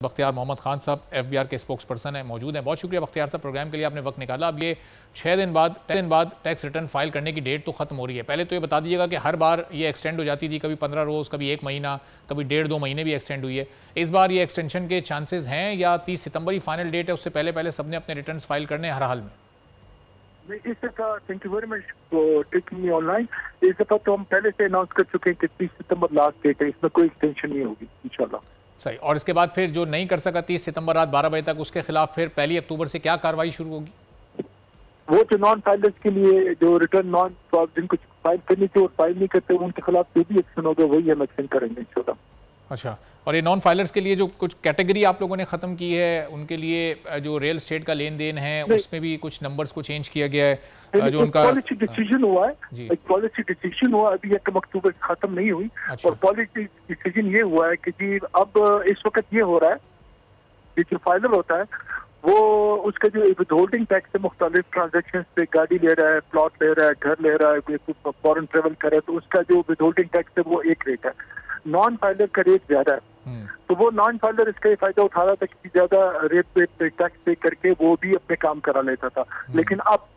बख्तियार मोहम्मद खान साहब FBR के spokes person है, मौजूद हैं। बहुत शुक्रिया बख्तियार साहब, प्रोग्राम के लिए आपने वक्त निकाला। अब ये 6 दिन बाद टैक्स रिटर्न फाइल करने की डेट तो ख़त्म हो रही है। पहले तो ये बता दीजिएगा कि हर बार ये एक्सटेंड हो जाती थी, कभी 15 रोज़, कभी 1 महीना, कभी 1.5-2 महीने भी एक्सटेंड हुई है। इस बार ये एक्सटेंशन के चांसेस हैं या 30 सितंबर ही फाइनल डेट है, उससे पहले सबने अपने रिटर्न फाइल करने हर हाल में? इस दफा thank you very much for taking me online. इस दफा तो हम पहले से अनाउंस कर चुके हैं कि 30 सितंबर लास्ट डेट है, इसमें कोई एक्सटेंशन नहीं होगी इंशाल्लाह। सही। और इसके बाद फिर जो नहीं कर सका 30 सितंबर रात 12 बजे तक, उसके खिलाफ फिर 1 अक्टूबर से क्या कार्रवाई शुरू होगी? वो जो नॉन फाइलर्स के लिए जो रिटर्न जिनको फाइल करनी थी और फाइल नहीं करते उनके खिलाफ जो भी एक्शन होगा वही हम एक्शन करेंगे इंशाल्लाह। अच्छा, और ये नॉन फाइलर्स के लिए जो कुछ कैटेगरी आप लोगों ने ख़त्म की है, उनके लिए जो रियल एस्टेट का लेन देन है उसमें भी कुछ नंबर्स को चेंज किया गया है, जो उनका पॉलिसी डिसीजन हुआ है। एक पॉलिसी डिसीजन हुआ, अभी 1 अक्टूबर खत्म नहीं हुई। अच्छा। और पॉलिसी डिसीजन ये हुआ है कि जी अब इस वक्त ये हो रहा है कि जो फाइलर होता है वो उसका जो विदहोल्डिंग टैक्स है मुख्तलिफ ट्रांजेक्शन पे, गाड़ी ले रहा है, प्लॉट ले रहा है, घर ले रहा है, फॉरेन ट्रेवल कर रहा है, तो उसका जो विदहोल्डिंग टैक्स है वो एक रेट है, नॉन फाइलर का रेट ज्यादा है। तो वो नॉन फाइलर इसका ये फायदा उठा रहा था कि ज्यादा रेट पे टैक्स पे करके वो भी अपने काम करा लेता था। लेकिन अब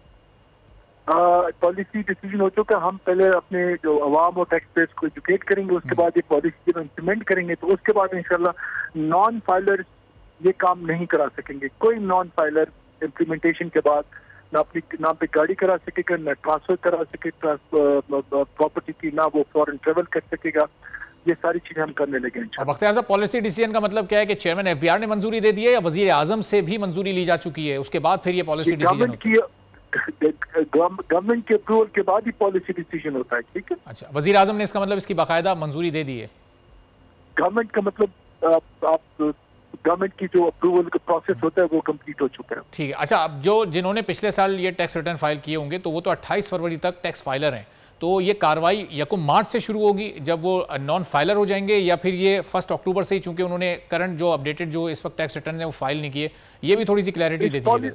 पॉलिसी डिसीजन हो चुका, हम पहले अपने जो अवाम और टैक्स पेयर्स को एजुकेट करेंगे, उसके बाद ये पॉलिसी जब इम्प्लीमेंट करेंगे तो उसके बाद इंशाल्लाह नॉन फाइलर ये काम नहीं करा सकेंगे। कोई नॉन फाइलर इम्प्लीमेंटेशन के बाद ना अपनी नाम पे गाड़ी करा सकेगा, ना ट्रांसफर करा सकेगा प्रॉपर्टी की, ना वो फॉरेन ट्रेवल कर सकेगा। ये सारी चीजें हम करने लगे। बख्तियार साहब, पॉलिसी डिसीजन का मतलब क्या है कि चेयरमैन FBR ने मंजूरी दे दी है या वजीर आजम से भी मंजूरी ली जा चुकी है, उसके बाद फिर ये पॉलिसी डिसीजन गवर्नमेंट के अप्रूवल के बाद ही पॉलिसी डिसीजन होता है? ठीक है। अच्छा, वजीर आजम ने इसका मतलब इसकी बाकायदा मंजूरी दे दी है? गवर्नमेंट का मतलब आप गवर्नमेंट की जो अप्रूवल का प्रोसेस होता है वो कंप्लीट हो चुका है। ठीक है। अच्छा, अब जो जिन्होंने पिछले साल ये टैक्स रिटर्न फाइल किए होंगे तो वो तो 28 फरवरी तक टैक्स फाइलर हैं, तो ये कार्रवाई 1 मार्च से शुरू होगी जब वो नॉन फाइलर हो जाएंगे, या फिर ये 1 अक्टूबर से ही, चूंकि उन्होंने करंट जो अपडेटेड जो इस वक्त टैक्स रिटर्न है वो फाइल नहीं किए? ये भी थोड़ी सी क्लैरिटी दे दीजिए।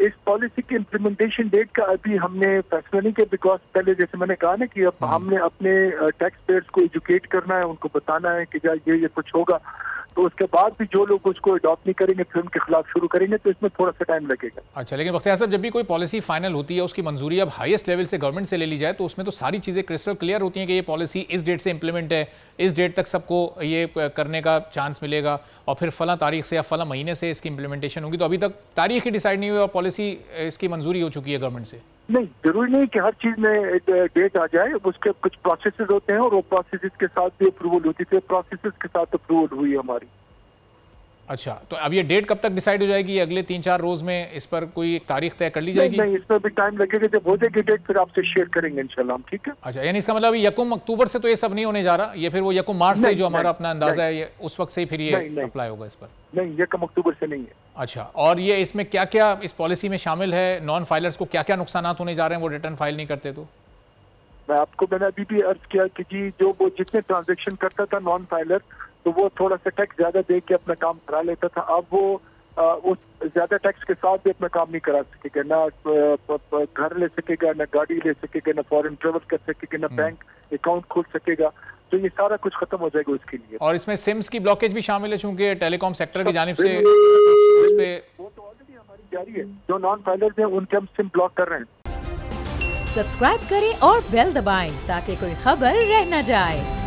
इस पॉलिसी की इम्प्लीमेंटेशन डेट का अभी हमने फैसला नहीं किया, बिकॉज पहले जैसे मैंने कहा ना कि अब हमने अपने टैक्स पेयर्स को एजुकेट करना है, उनको बताना है कि ये कुछ होगा, तो उसके बाद भी जो लोग उसको अडॉप्ट नहीं करेंगे फिर उनके खिलाफ शुरू करेंगे, तो इसमें थोड़ा सा टाइम लगेगा। अच्छा, लेकिन बख्तियार साहब, जब भी कोई पॉलिसी फाइनल होती है उसकी मंजूरी अब हाईएस्ट लेवल से गवर्नमेंट से ले ली जाए तो उसमें तो सारी चीज़ें क्रिस्टल क्लियर होती हैं कि ये पॉलिसी इस डेट से इंप्लीमेंट है, इस डेट तक सबको ये करने का चांस मिलेगा और फिर फला तारीख से या फला महीने से इसकी इंप्लीमेंटेशन होगी। तो अभी तक तारीख ही डिसाइड नहीं हुई और पॉलिसी इसकी मंजूरी हो चुकी है गवर्नमेंट से? नहीं, जरूरी नहीं कि हर चीज में डेट आ जाए, उसके कुछ प्रोसेसेस होते हैं और वो प्रोसेसेस के साथ भी अप्रूवल होती है, प्रोसेसेस के साथ अप्रूवल हुई हमारी। अच्छा, तो अब ये डेट कब तक डिसाइड हो जाएगी? अगले 3-4 रोज में इस पर कोई एक तारीख तय कर ली जाएगी? नहीं, इसमें भी टाइम लगेगा, जब हो जाएगी डेट फिर आपसे शेयर करेंगे इंशाल्लाह हम। ठीक है। अच्छा, यानी इसका मतलब 1 अक्टूबर से तो ये सब नहीं होने जा रहा, ये फिर वो 1 मार्च से जो हमारा अपना अंदाजा है ये उस वक्त से ही फिर ये अप्लाई होगा इस पर? नहीं, 1 अक्टूबर से नहीं है। अच्छा, और ये इसमें क्या क्या इस पॉलिसी में शामिल है? नॉन फाइलर्स को क्या क्या नुकसान होने जा रहे हैं वो रिटर्न फाइल नहीं करते तो? मैंने अभी भी अर्ज किया कि जी वो जितने ट्रांजेक्शन करता था नॉन फाइलर, तो वो थोड़ा सा टैक्स ज्यादा दे के अपना काम करा लेता था। अब वो उस ज्यादा टैक्स के साथ भी अपना काम नहीं करा सकेगा, ना घर ले सकेगा, ना गाड़ी ले सकेगा, ना फॉरेन ट्रेवल कर सकेगा, ना बैंक अकाउंट खोल सकेगा, तो ये सारा कुछ खत्म हो जाएगा उसके लिए। और इसमें सिम्स की ब्लॉकेज भी शामिल है, चूंकि टेलीकॉम सेक्टर की जानिब से उस पे वो तो ऑलरेडी हमारी जारी है, जो नॉन फाइलर्स हैं उनके हम सिम ब्लॉक कर रहे हैं। सब्सक्राइब करें और बेल दबाएं ताकि कोई खबर रह न जाए।